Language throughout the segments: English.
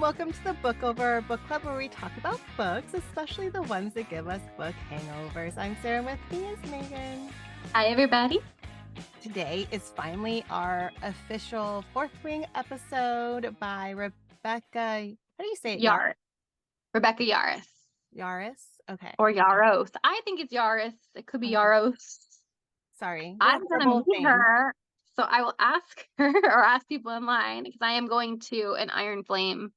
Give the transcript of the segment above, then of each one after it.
welcome to the Book Over Book Club, where we talk about books, especially the ones that give us book hangovers. I'm Sarah, with me is Megan. Hi, everybody. Today is finally our official Fourth Wing episode by Rebecca. How do you say it? Yarros. Rebecca Yarros. Yarros? Okay. Or Yarros. I think it's Yarros. It could be Yarros. Sorry. I'm going to meet her, so I will ask her or ask people in line because I am going to an Iron Flame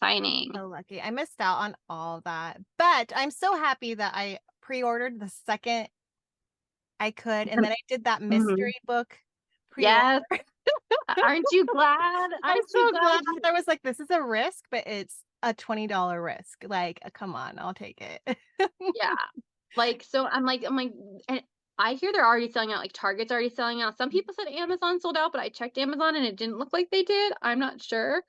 signing. So lucky. I missed out on all that, but I'm so happy that I pre-ordered the second I could, and then I did that mystery book pre-order. Yes. Aren't you glad? I'm so glad. I was like, this is a risk, but it's a $20 risk. Like, come on, I'll take it. Yeah. Like, so I'm like, and I hear they're already selling out. Like, Target's already selling out. Some people said Amazon sold out, but I checked Amazon and it didn't look like they did. I'm not sure.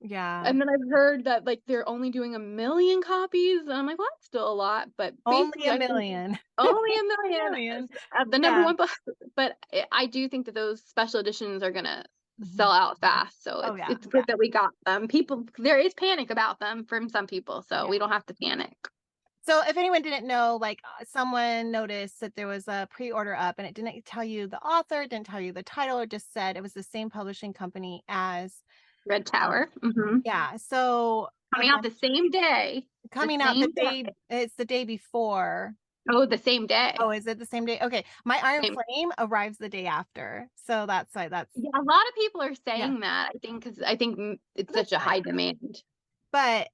Yeah. And then I've heard that like they're only doing 1 million copies, and I'm like, well, that's still a lot, but only a million. Only a million. The number one book. But I do think that those special editions are gonna sell out fast. So it's good that we got them. There is panic about them from some people, so we don't have to panic. So if anyone didn't know, like someone noticed that there was a pre-order up and it didn't tell you the author, it didn't tell you the title, it just said it was the same publishing company as Red Tower. Yeah. So coming out the same day. It's the day before. Oh, the same day. Oh, is it the same day? Okay. My Iron Flame arrives the day after. So that's a lot of people are saying that, because I think it's such a high demand. But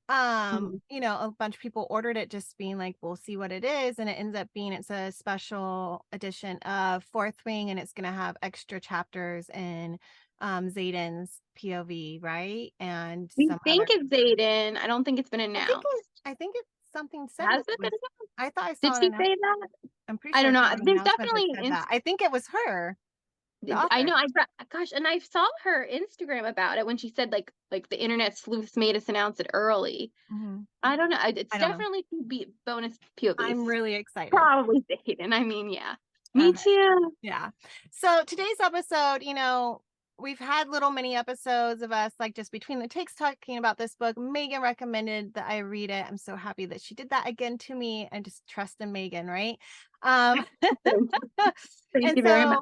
you know, a bunch of people ordered it just being like, we'll see what it is. And it ends up being it's a special edition of Fourth Wing, and it's gonna have extra chapters in Xaden's POV, right? And we think it's Xaden. I don't think it's been announced. I think it's something said. Has it been announced? I thought I saw. Did she say that? I'm pretty sure. I don't know. There's definitely that. I think it was her. I know. And I saw her Instagram about it when she said like the internet sleuths made us announce it early. I don't know. It's definitely bonus POVs. I'm really excited. Probably Xaden. I mean, yeah. Me too. Yeah. So today's episode, you know, we've had little mini episodes of us like just between the takes talking about this book. Megan recommended that I read it. I'm so happy that she did that again to me. I just trust in Megan, right? Thank you very much.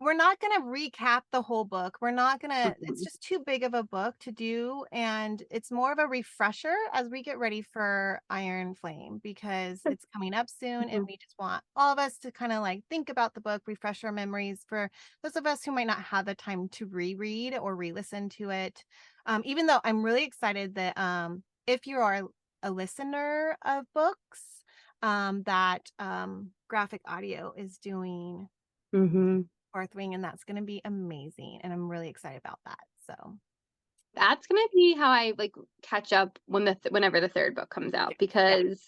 We're not going to recap the whole book. We're not going to, it's just too big of a book to do. And it's more of a refresher as we get ready for Iron Flame, because it's coming up soon. And we just want all of us to kind of like think about the book, refresh our memories for those of us who might not have the time to reread or re-listen to it. Even though I'm really excited that if you are a listener of books, that Graphic Audio is doing Fourth Wing, and that's going to be amazing, and I'm really excited about that. So that's going to be how I like catch up whenever the third book comes out, because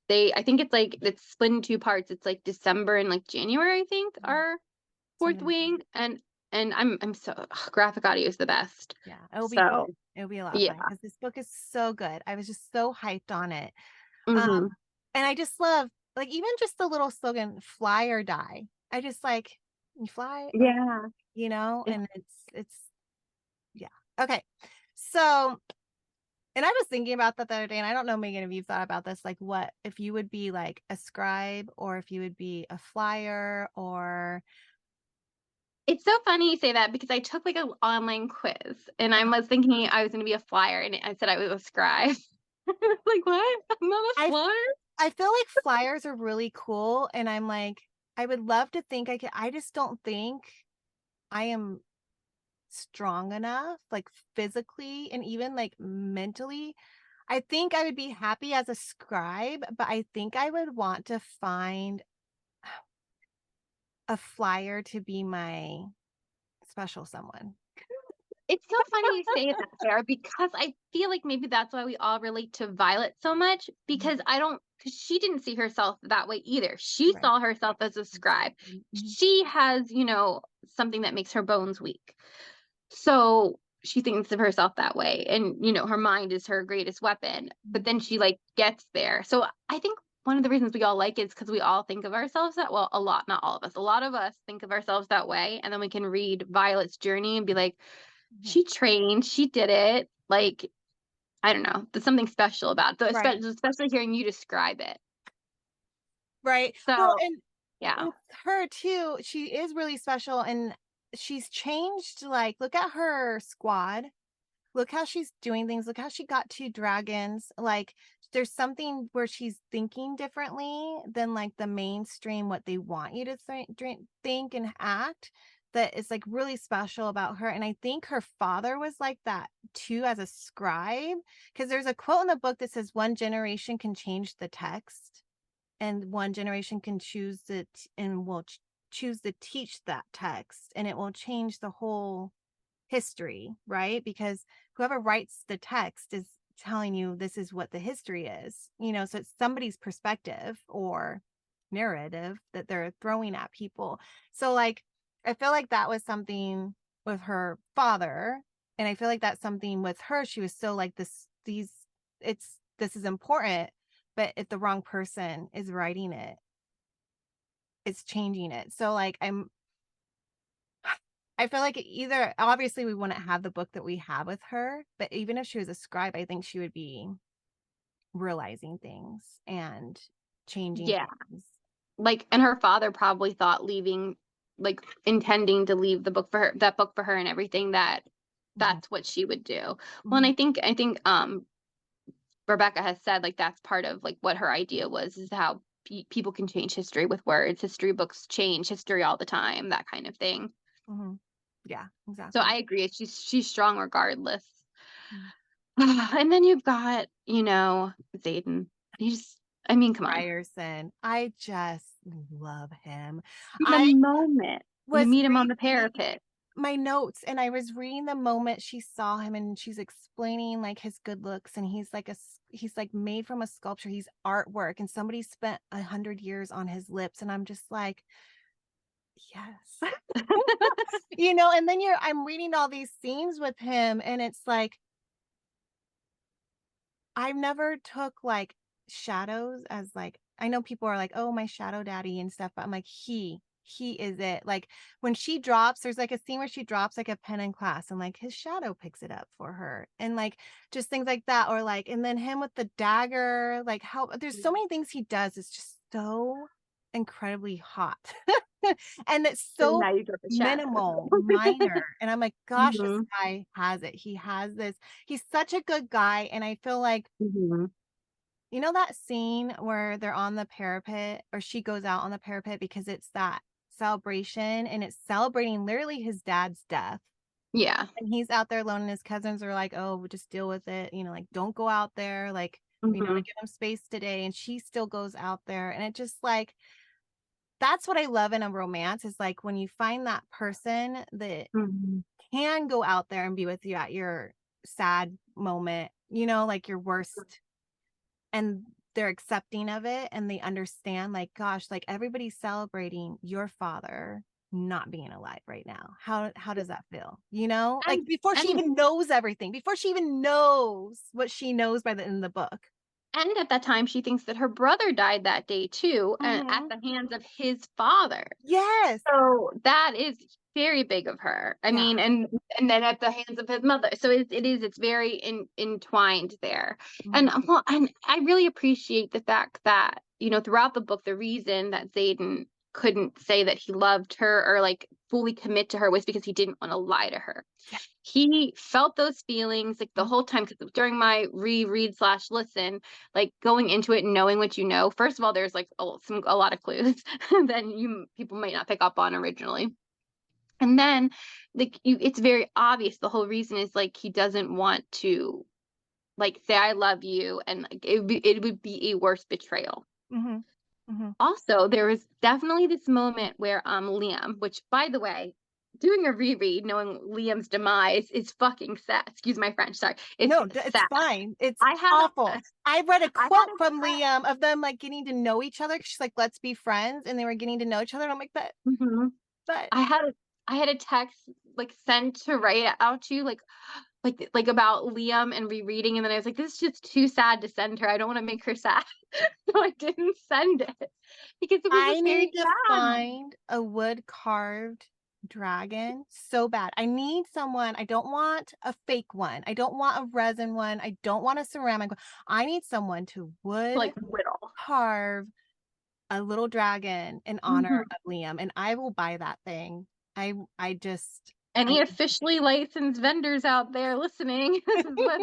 I think it's split in 2 parts. It's like December and like January, I think, are Fourth Wing, and I'm so Graphic Audio is the best. Yeah, it'll be a lot of fun because this book is so good. I was just so hyped on it, and I just love like even just the little slogan "Fly or Die." I just like. You fly, you know, and it's okay. So, and I was thinking about that the other day, and I don't know, Megan, if you've thought about this, like what if you would be like a scribe, or if you would be a flyer, or. It's so funny you say that, because I took like an online quiz, and I was thinking I was going to be a flyer, and I said I was a scribe. Like, what? I'm not a flyer. I feel like flyers are really cool, and I'm like, I would love to think I could. I just don't think I am strong enough, like physically and even like mentally. I think I would be happy as a scribe, but I think I would want to find a flyer to be my special someone. It's so funny you say that, Sarah, because I feel like maybe that's why we all relate to Violet so much, because she didn't see herself that way either. She saw herself as a scribe. She has, you know, something that makes her bones weak. So she thinks of herself that way. And, you know, her mind is her greatest weapon. But then she like gets there. So I think one of the reasons we all like it is because we all think of ourselves not all of us. A lot of us think of ourselves that way. And then we can read Violet's journey and be like, she trained, she did it. Like, I don't know, there's something special about it, Right. especially hearing you describe it. Right. Well, So, and yeah. with her too, she is really special, and she's changed, like, look at her squad. Look how she's doing things. Look how she got 2 dragons. Like, there's something where she's thinking differently than, like, the mainstream, what they want you to think and act, that is, like, really special about her, and I think her father was like that too as a scribe, because there's a quote in the book that says, "One generation can change the text, and one generation can choose it and will choose to teach that text, and it will change the whole history," right? Because whoever writes the text is telling you this is what the history is, so it's somebody's perspective or narrative that they're throwing at people. So, like, I feel like that was something with her father. And I feel like that's something with her. She was so like this is important, but if the wrong person is writing it, it's changing it. So, like, I feel like either obviously we wouldn't have the book that we have with her, but even if she was a scribe, I think she would be realizing things and changing Yeah. things. Like, and her father probably thought intending to leave that book for her and everything, that Mhm, that's what she would do. Well, and mhm, I think Rebecca has said, like, that's part of, like, what her idea was, is how people can change history with words. History books change history all the time, that kind of thing. mhm. Yeah, So exactly. I agree. She's strong regardless. Mm. And then you've got, Xaden. I mean, come on. Ryerson, I just love him. In the I moment you was meet him on the rereading parapet. my notes, and I was reading the moment she saw him, and she's explaining, like, his good looks, and he's, like, made from a sculpture, he's artwork, and somebody spent 100 years on his lips, and I'm just like, "Yes." And then I'm reading all these scenes with him, and it's like, I've never took, like, shadows as, like, I know people are like, "Oh, my shadow daddy," and stuff, but I'm like, he is it. Like, when she drops, there's, like, a scene where she drops, like, a pen in class, and, like, his shadow picks it up for her, and, like, just things like that, or, like, and then him with the dagger, like, how there's so many things he does, it's just so incredibly hot. And it's And so now you drop a shadow. minimal, minor, and I'm like, "Gosh, this Mhm, guy has it." He has this He's such a good guy, and I feel like mhm. that scene where they're on the parapet, or she goes out on the parapet because it's that celebration, and it's celebrating literally his dad's death, Yeah. and he's out there alone, and his cousins are like, "Oh, we'll just deal with it," like, "Don't go out there," like, Mhm, "Give him space today," and she still goes out there, and it just, like, that's what I love in a romance, is, like, when you find that person that mhm. can go out there and be with you at your sad moment, like your worst, and they're accepting of it, and they understand, like, gosh, like, everybody's celebrating your father not being alive right now. How does that feel? Like, And before she and even knows everything, before she even knows what she knows by the end of the book. and at that time, she thinks that her brother died that day too, and at Mhm. the hands of his father. Yes. So, that is very big of her. I Yeah. mean, and then at the hands of his mother. So it's very entwined there. And, Mhm. well, and I really appreciate the fact that, throughout the book, the reason that Xaden couldn't say that he loved her, or, like, fully commit to her, was because he didn't wanna lie to her. Yeah. He felt those feelings, like, the Mhm. whole time, because during my reread/listen, like, going into it and knowing what you know, first of all, there's, like, a lot of clues that people might not pick up on originally. And then, like, it's very obvious the whole reason is, like, he doesn't want to, like, say, "I love you," and, like, it would be a worse betrayal. Mhm. Mhm. Also, there was definitely this moment where, Liam, which, by the way, doing a reread, knowing Liam's demise is fucking sad. Excuse my French, sorry. No, It's it's sad. fine. It's I had awful. a I read a I had quote a from text. Liam of them, like, getting to know each other. She's like, "Let's be friends," and they were getting to know each other, and I'm like, Mhm. but I had a I had a text, like, sent to write out to you, like, about Liam and rereading, and then I was like, "This is just too sad to send her. I don't wanna make her sad." So I didn't send it because it was I just very need to sad. find a wood carved dragon so bad. I need someone. I don't want a fake one. I don't want a resin one. I don't want a ceramic one. I need someone to wood Like whittle. carve a little dragon in honor Mhm. of Liam, and I will buy that thing. I just I Any officially licensed vendors out there listening? This is what.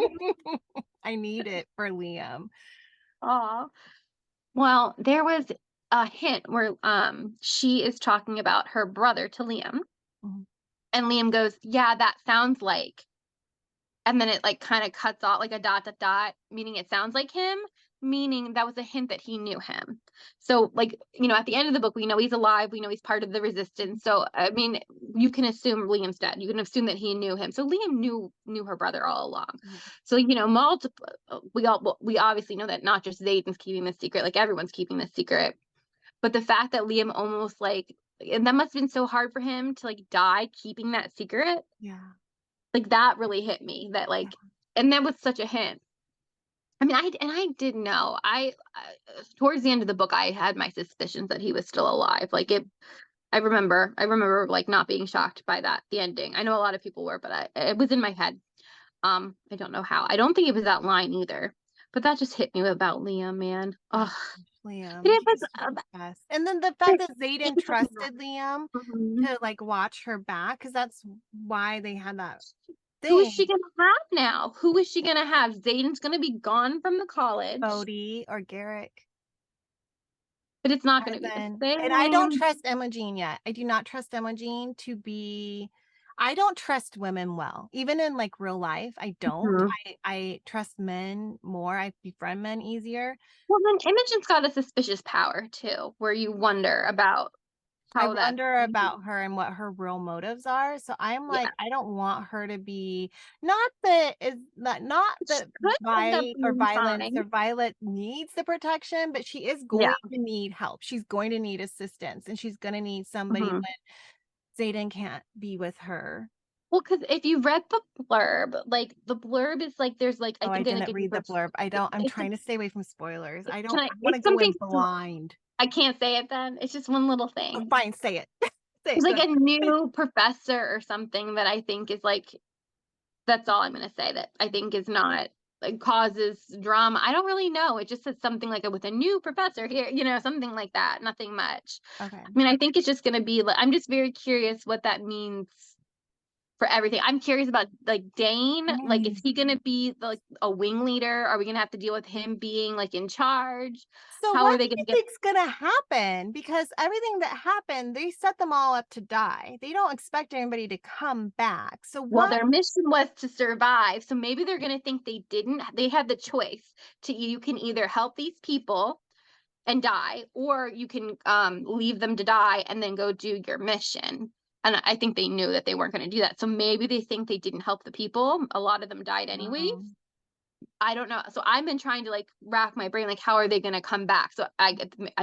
I need it for Liam. Aw. Well, there was a hint where she is talking about her brother to Liam, Mhm. and Liam goes, "Yeah, that sounds like." And then it like kind of cuts off like a dot dot dot, meaning it sounds like him, meaning that was a hint that he knew him. So like, at the end of the book, we know he's alive, we know he's part of the resistance. So I mean, you can assume Liam's dead. You can assume that he knew him. So Liam knew her brother all along. Yeah. So multiple we obviously know that not just Zayden's keeping this secret, like everyone's keeping this secret. But the fact that Liam almost like, and that must have been so hard for him to like die keeping that secret, Yeah. like that really hit me, that Yeah. like, and that was such a hint. I mean, I did know. Towards the end of the book, I had my suspicions that he was still alive. Like it, I remember like not being shocked by that, the ending. I know a lot of people were, but it was in my head. I don't know how. I don't think it was that line either, but that just hit me about Liam, man. Oh, Oh, Liam, it was he's just the best. And then the fact but that Xaden even trusted Liam mhm. to, like, watch her back, because that's why they had that Who is she thing, gonna have now? Who is she gonna have? Zayden's gonna be gone from the college, Bodhi or Garrick. but it's not gonna be the Cousin. And I don't same. trust Imogene yet. I do not trust Imogene to be I don't trust women well. Even in, like, real life, I don't. Mhm. I trust men more. I befriend men easier. Well, then Imogen's got a suspicious power too, where you wonder about I how that's wonder gonna be. about her and what her real motives are. So I'm Yeah, like, I don't want her to be not which that could end up Vi or being Violence fine. or Violet needs the protection, but she is Yeah. going to need help. She's going to need assistance, and she's going to need somebody Mhm. when Xaden can't be with her. Well, because if you read the blurb, like, the blurb is, like, there's, like, I Oh, I think in, like, didn't a read the different blurb. I don't I'm it's a trying to stay away from spoilers. can I I want to it's go something in blind. I can't say it then, it's just one little Oh, thing. fine, say it. Say There's, it. Go like, a ahead. new professor or something that I think is, like, that's all I'm gonna say, that I think is not, like, causes drama. I don't really know. It just says something like, with a new professor here, something like that, nothing much. Okay. I mean, I think it's just gonna be I'm just very curious what that means for everything. I'm curious about, like, Dane, like, is Mm. he gonna be, like, a wing leader? Are we gonna have to deal with him being, like, in charge? So How what are they do gonna you get. think's gonna happen? Because everything that happened, they set them all up to die. They don't expect anybody to come back. So Well, what their mission was to survive, so maybe they're gonna think they had the choice to, you can either help these people and die, or you can leave them to die and then go do your mission. And I think they knew that they weren't going to do that. So maybe they think they didn't help the people. A lot of them died anyways. um, I don't know. So I've been trying to like rack my brain, like, how are they going to come back? So I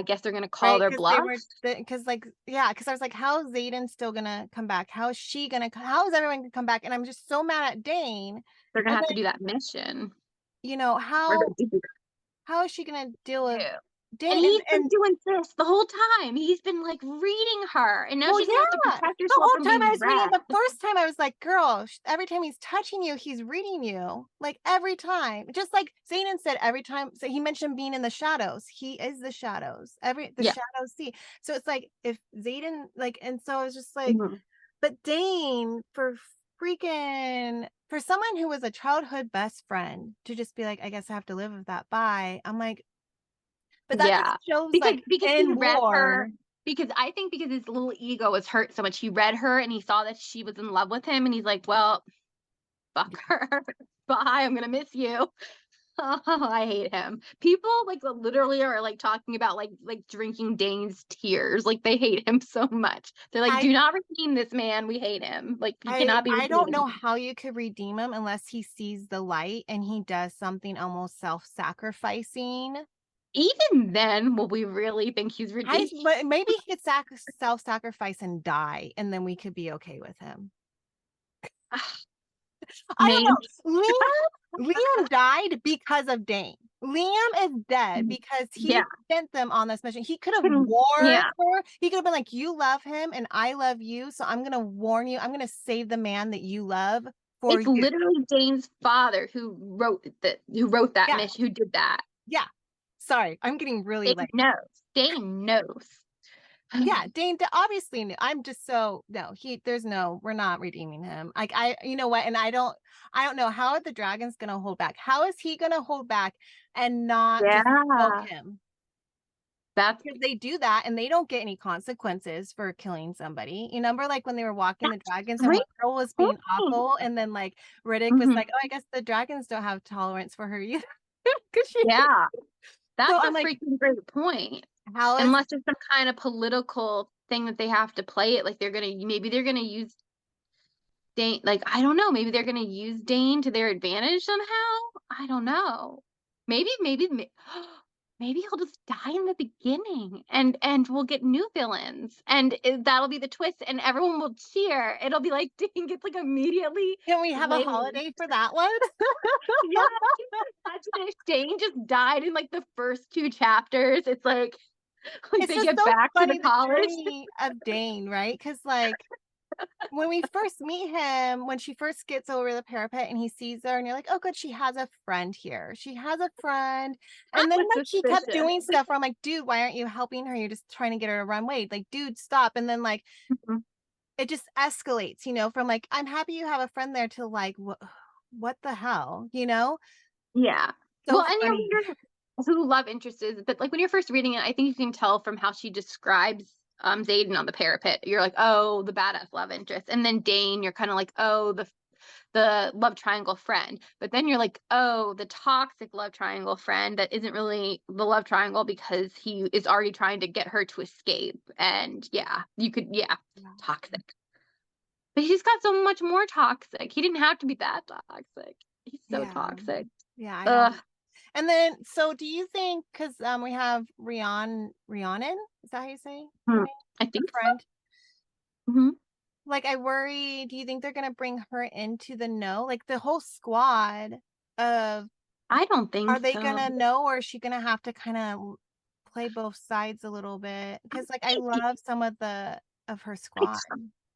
guess they're going to call right? their Because they bluff. were because like yeah, because I was like, how is Xaden still gonna come back? How is she gonna how is everyone gonna come back? And I'm just so mad at Dane. They're going to And have to then, do that mission. Or they do. how is she gonna deal with Yeah. And Dane? he's been And doing this the whole time. He's been like reading her, and now well, she's gonna have to yeah. protect The herself whole from time I being was reading it, wrecked. the first time I was like, "Girl, every time he's touching you, he's reading you." Like every time. Just like Zayn said, every time so he mentioned being in the shadows. He is the shadows. The Yeah. shadows see. So it's like if Zayden like and so I was just like, Mhm. but Dane for someone who was a childhood best friend to just be like, I guess I have to live with that. Bye. I'm like, but that just Yeah. shows Because like he in read her, war. because I think because his little ego was hurt so much, he read her and he saw that she was in love with him, and he's like, "Well, fuck her. Bye, I'm gonna miss you." Oh, I hate him. People like literally are like talking about like drinking Dane's tears. Like they hate him so much. They're like, I "Do not redeem this man. We hate him. Like he cannot be I don't redeemed." know how you could redeem him unless he sees the light and he does something almost self-sacrificing. Even then, will we really think he's redeemed? But maybe he could self-sacrifice and die, and then we could be okay with him. I Maybe. don't know. Liam died because of Dane. Liam is dead because he Yeah. sent them on this mission. He could have Couldn't warned yeah. her. He could have been like, "You love him and I love you, so I'm gonna warn you. I'm gonna save the man that you love for It's you." literally Dane's father who wrote that Yeah, mission, who did that. yeah. Sorry, I'm getting really, Dane like, knows. Dane knows. yeah, Dane d obviously knew. I'm just so no, there's no we're not redeeming him. Like, you know what? And I don't know how are the dragons gonna hold back? How is he gonna hold back and not just smoke Yeah. him? That's Because they do that and they don't get any consequences for killing somebody. You remember, like, when they were walking the that's dragons and one great girl was being point. awful, and then, like, Riddick was Mhm. like, "Oh, I guess the dragons don't have tolerance for her either." 'Cause she Yeah. so That's a I'm like, freaking great point. how is Unless there's some kind of political thing that they have to play it, like maybe they're gonna use Dane, like, I don't know, maybe they're gonna use Dane to their advantage somehow? I don't know. Maybe maybe he'll just die in the beginning and we'll get new villains and that'll be the twist and everyone will cheer. It'll be like Dane gets like immediately can we have a laid. holiday for that one? Yeah, imagine if Dane just died in like the first two chapters. It's like It's they just get so back to the funny the college. journey of Dane, right? Because like, when we first meet him, when she first gets over the parapet and he sees her and you're like, "Oh, good, she has a friend here. She has a friend." That And then, was like, he kept suspicious. doing stuff where I'm like, "Dude, why aren't you helping her? You're just trying to get her to run away. Like, dude, stop." And then, like, Mhm. it just escalates, from like, "I'm happy you have a friend there," to like, what the hell, you know? Yeah. So Well, and you're funny. wondering who love interest is, but, like, when you're first reading it, I think you can tell from how she describes, Xaden on the parapet. You're like, "Oh, the badass love interest," and then Dane, you're kinda like, "Oh, the love triangle friend," but then you're like, "Oh, the toxic love triangle friend that isn't really the love triangle because he is already trying to get her to escape," and yeah, Yeah. toxic. But he's got so much more toxic. He didn't have to be that toxic. He's so Yeah. toxic. Yeah, I know. Ugh. And then, so do you think, because we have Rhiannon, is that how you say her Hmm. name? I Her think so. friend? Mhm. Like, I worry, do you think they're gonna bring her into the know? Like, the whole squad of I don't think are they so. gonna know, or is she gonna have to kinda play both sides a little bit? Because like, I I love some of her I squad.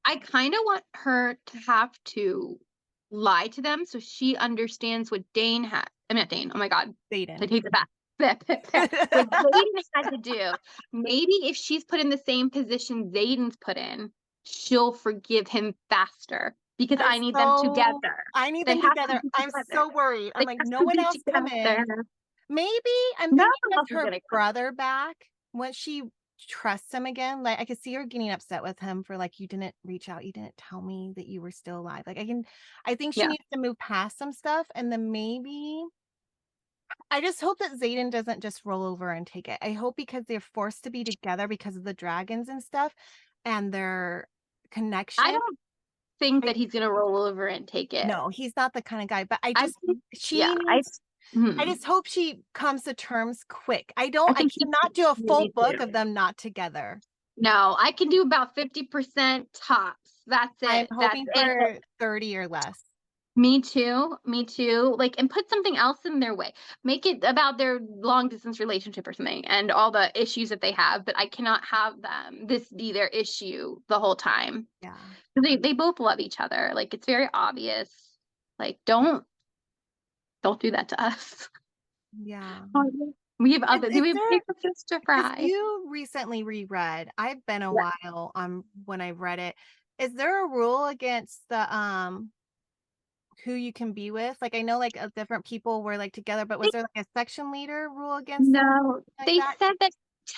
I kinda want her to have to lie to them so she understands what Dane had I'm not Dane, oh my god, I Xaden. take it back. What Xaden had to do. Maybe if she's put in the same position Xaden's put in, she'll forgive him faster because I'm I need them so together. I need They them have to together. be I'm together. so worried. I'm They like, have "No to one be else come in." together. Maybe I'm No thinking one just else is her gonna come. brother back, once she trusts him again, like, I could see her getting upset with him for, like, "You didn't reach out, you didn't tell me that you were still alive." Like, I think she Yeah. needs to move past some stuff, and then maybe I just hope that Xaden doesn't just roll over and take it. I hope because they're forced to be together because of the dragons and stuff, and their I connection. don't think that I he's gonna roll over and take it. No, he's not the kinda guy, but I think yeah, she needs I mhm. just hope she comes to terms quick. I I think she cannot do a full me book of too. them not together. No, I can do about 50% tops. That's I'm it. That's hoping it. for 30 or less. Me too. Me too. Like, and put something else in their way. Make it about their long distance relationship or something and all the issues that they have, but I cannot have them this be their issue the whole time. Yeah. They both love each other. Like it's very obvious. Like don't do that to us. Yeah. We have other Is we have there bigger fish to Because fry. you recently reread, I've been a Yeah. while, when I read it. Is there a rule against who you can be with? Like, I know, like, different people were, like, together, but was there, like, a section leader rule against No, like they that? said that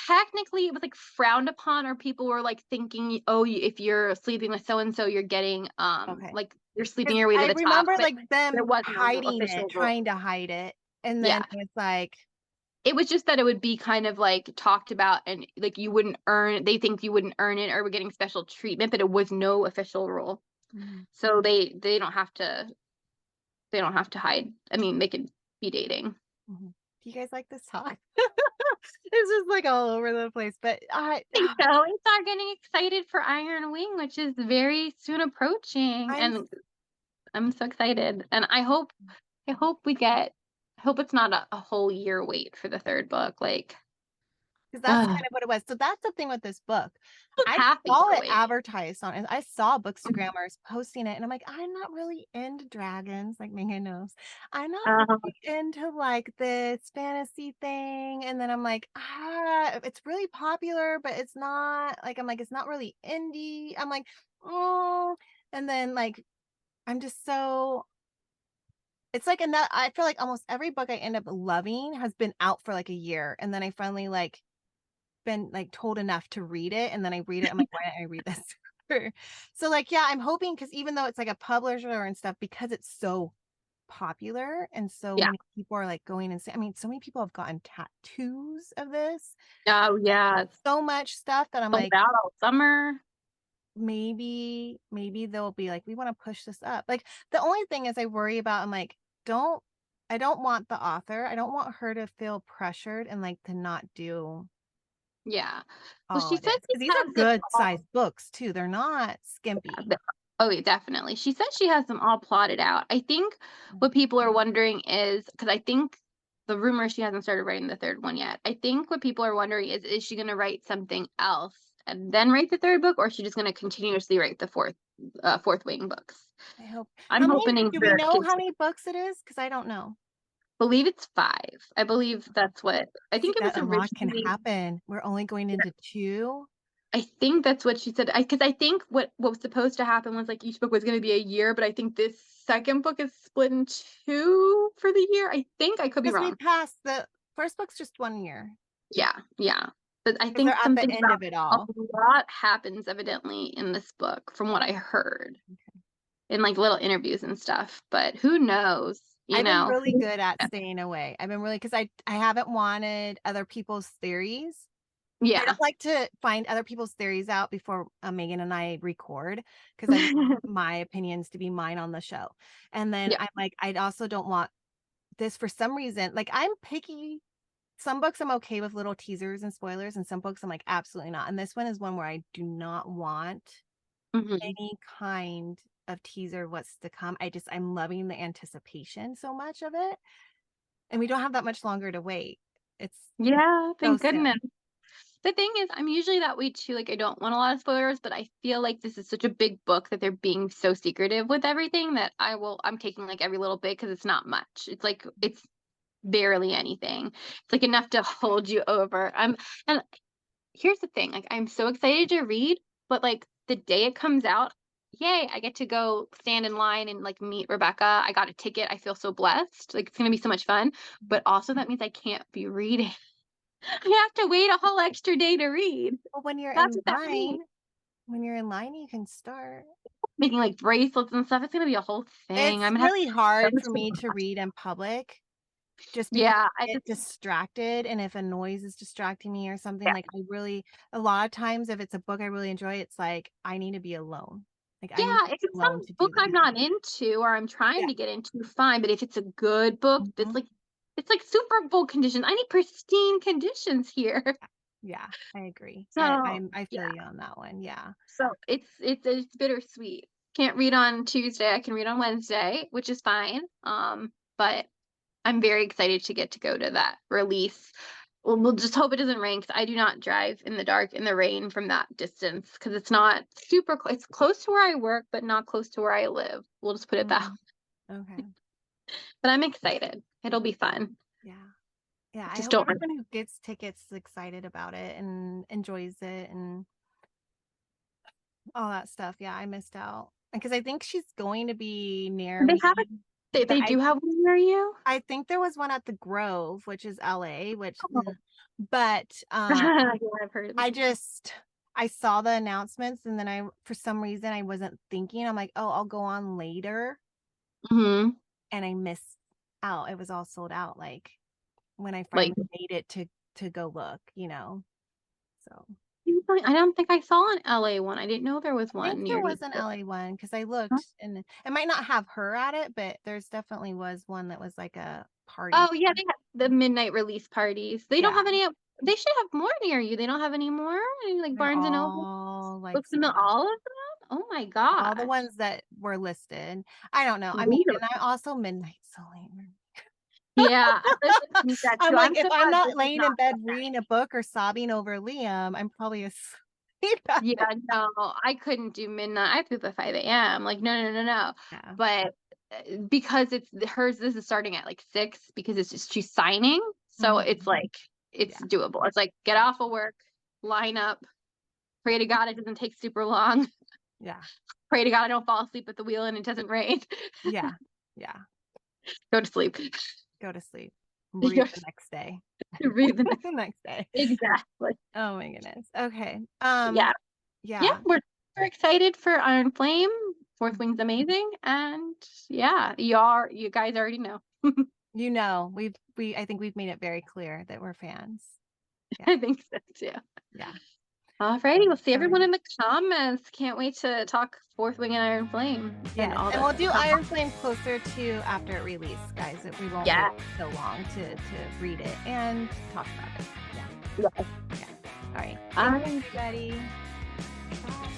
technically it was, like, frowned upon or people were, like, thinking, "Oh, if you're sleeping with so and so, you're getting, Okay. like, you're sleeping 'Cause your way to I the top," remember, but like, there them was no hiding it, official rule. trying to hide it, and then Yeah. it's like It was just that it would be kind of, like, talked about and, like, you wouldn't earn they think you wouldn't earn it or we're getting special treatment, but it was no official rule. Mhm, So they don't have to hide. I mean, they could be dating. mhm. Do you guys like this talk? It's just, like, all over the place, but Think so. It's our getting excited for Iron Wing, which is very soon approaching, I'm and I'm so excited. And I hope hope it's not a whole year wait for the 3rd book, like, 'Cause that's ugh, kind of what it was. So that's the thing with this book. it's I half a saw year it wait. advertised on and I saw bookstagrammers posting it, and I'm like, "I'm not really into dragons," like Megan knows. "I'm not Uh, really into, like, this fantasy thing," and then I'm like, "Ah, it's really popular, but it's not" like, I'm like, "It's not really indie." I'm like, "Oh," and then, like, I'm just so it's like ano I feel like almost every book I end up loving has been out for, like, a year, and then I finally, like, been, like, told enough to read it, and then I read it, I'm like, "Why didn't I read this?" So, like, yeah, I'm hoping because even though it's, like, a publisher and stuff, because it's so popular and so yeah. many people are, like, going and say I mean, so many people have gotten tattoos of this, Oh, yeah, it's so much stuff that I'm sold like, out all summer. maybe they'll be like, "We wanna push this up." Like, the only thing is I worry about I'm like, don't I don't want the author I don't want her to feel pressured and, like, to not do Yeah. Well, all she it says is, she because these are has it all. good-sized books too, they're not skimpy. Oh, yeah, definitely. She says she has them all plotted out. I think what people are wondering is because I think the rumor she hasn't started writing the 3rd one yet. I think what people are wondering is she gonna write something else and then write the 3rd book, or is she just gonna continuously write the 4th wing books? I hope I'm how many hoping do we for know how many books it is? Because I don't know. believe it's 5. I believe that's what I See, think it was that a lot can originally. happen. We're only going into 2? I think that's what she said. Because I think what was supposed to happen was, like, each book was gonna be a year, but I think this 2nd book is split in 2 for the year. I think, I could be Because we wrong. passed the 1st book's just 1 year, Yeah, yeah. But I because 'cause they're think at the something end about of it a all. lot happens evidently in this book from what I heard in, like, little interviews and stuff, but who knows, you I've been know? really good at staying away. I've been really because I haven't wanted other people's theories. I Yeah. don't like to find other people's theories out before, Megan and I record because I want my opinions to be mine on the show, and then Yeah. I'm like, I also don't want this for some reason like, I'm picky. Some books I'm okay with little teasers and spoilers, and some books I'm like, absolutely not, and this one is one where I do not want Mhm. any kind of teaser what's to come. I'm loving the anticipation so much of it, and we don't have that much longer to wait. It's Yeah, so thank soon. goodness. The thing is, I'm usually that way too, like, I don't want a lot of spoilers, but I feel like this is such a big book that they're being so secretive with everything that I'm taking, like, every little bit because it's not much. It's barely anything. It's, like, enough to hold you over. And here's the thing, like, I'm so excited to read, but, like, the day it comes out, yay, I get to go stand in line and, like, meet Rebecca. I got a ticket. I feel so blessed. Like, it's gonna be so much fun, but also that means I can't be reading. I have to wait a whole extra day to read. Well, That's what that means. when you're in line, you can start. Making, like, bracelets and stuff, it's gonna be a whole thing. It's I'm gonna have really hard to for me to read in public just because Yeah, I get distracted, and if a noise is distracting me or something, yeah. like, I really a lot of times, if it's a book I really enjoy, it's like, I need to be alone. Like, I need Yeah, to if be it's alone some to do book this. I'm not into or I'm trying Yeah. to get into, fine, but if it's a good book, Mhm. it's like Super Bowl conditions. I need pristine conditions here. Yeah, I agree. So, I yeah. feel you on that one, yeah. So, it's bittersweet. Can't read on Tuesday, I can read on Wednesday, which is fine, but I'm very excited to get to go to that release. We'll just hope it doesn't rain 'cause I do not drive in the dark, in the rain from that distance because it's not super it's close to where I work, but not close to where I live. We'll just put it that Mm, okay. but I'm excited. It'll be fun. Yeah. Yeah, I Just hope don't everyone who gets tickets is excited about it and enjoys it and all that stuff. Yeah, I missed out. Because I think she's going to be near they me, have it but they do have one near you? I think there was one at the Grove, which is LA, Oh. but, Yeah, I've heard of I them. just I saw the announcements and then for some reason, I wasn't thinking. I'm like, "Oh, I'll go on later," Mhm. and I missed out. It was all sold out, like, when I Like, finally made it to go look, you know? So I don't think I saw an LA one. I didn't know there was I think one there near you. was an LA one because I Huh? looked and it might not have her at it, but there's definitely was one that was like a party. Oh, yeah, they have the midnight release parties. They don't Yeah, have any they should have more near you. They don't have any more? Any, like, they're Barnes& and Noble? all like Books a Mill, sold out. all of them? Oh my All the gosh. ones that were listed. I don't know. I mean, Really? and I also midnight selling. Yeah, I wish I could do that I'm too. like, I'm if so I'm glad not this is laying not in bed like that. reading a book or sobbing over Liam, I'm probably asleep. Yeah, no, I couldn't do midnight. I have to be up at 5 AM. Like, no, no, no, no. Yeah. But because it's hers, this is starting at like 6 because it's just she's signing. So it's Mhm. like it's Yeah. doable. It's like get off of work, line up, pray to God it doesn't take super long. Yeah. Pray to God I don't fall asleep at the wheel and it doesn't rain. Yeah. Yeah. Go to sleep. Go to sleep. You Read go the next day. to read the next. The next day. Exactly. Oh my goodness. Okay. Yeah. Yeah, Yeah. we're excited for Iron Flame. Fourth Mm. Wing's amazing, and yeah, you guys already know. You know, I think we've made it very clear that we're fans. Yeah. I think so too. Yeah. Alrighty, we'll see All everyone right. in the comments. Can't wait to talk Fourth Wing and Iron Flame and Yes. all And the we'll do stuff. Iron Flame closer to after it release, guys. We won't wait Yeah. so long to read it and talk about it. Yeah. Yeah. Yeah. All right. All Thanks, right. everybody. Bye.